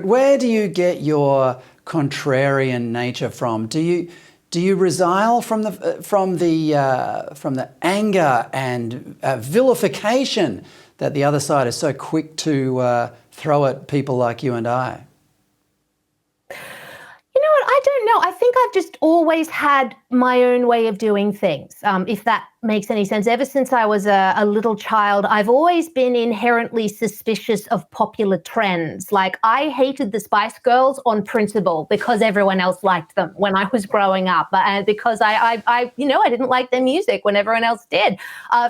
where do you get your contrarian nature from? Do you resile from the anger and vilification that the other side is so quick to throw at people like you and I? You know what? I don't know. I think I've just always had my own way of doing things, if that makes any sense. Ever since I was a little child, I've always been inherently suspicious of popular trends. Like, I hated the Spice Girls on principle because everyone else liked them when I was growing up, and because I didn't like their music when everyone else did,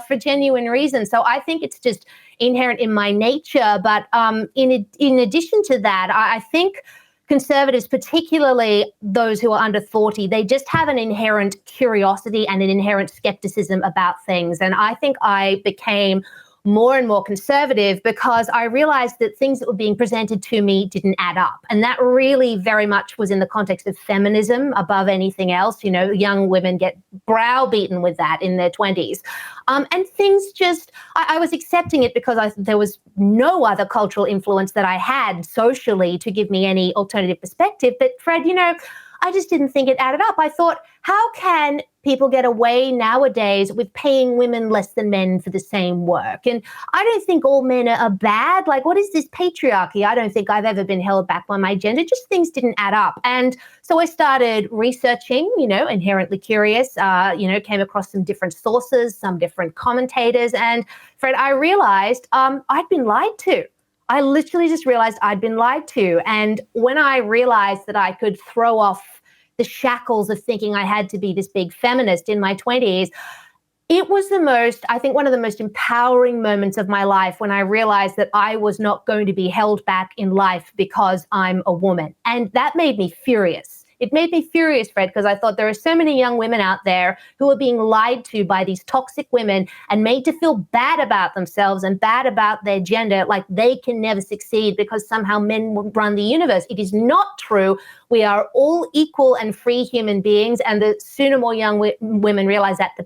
for genuine reasons. So I think it's just inherent in my nature. But in addition to that, I think conservatives, particularly those who are under 40, they just have an inherent curiosity and an inherent skepticism about things. And I think I became more and more conservative because I realized that things that were being presented to me didn't add up. And that really very much was in the context of feminism above anything else. You know, young women get browbeaten with that in their 20s. And things just, I was accepting it because there was no other cultural influence that I had socially to give me any alternative perspective. But Fred, you know, I just didn't think it added up. I thought, how can people get away nowadays with paying women less than men for the same work? And I don't think all men are bad. Like, what is this patriarchy? I don't think I've ever been held back by my gender. Just things didn't add up. And so I started researching, you know, inherently curious, came across some different sources, some different commentators. And Fred, I realized I'd been lied to. I literally just realized I'd been lied to. And when I realized that I could throw off the shackles of thinking I had to be this big feminist in my 20s, it was one of the most empowering moments of my life when I realized that I was not going to be held back in life because I'm a woman. And that made me furious. It made me furious, Fred, because I thought there are so many young women out there who are being lied to by these toxic women and made to feel bad about themselves and bad about their gender, like they can never succeed because somehow men run the universe. It is not true. We are all equal and free human beings, and the sooner more young women realize that, the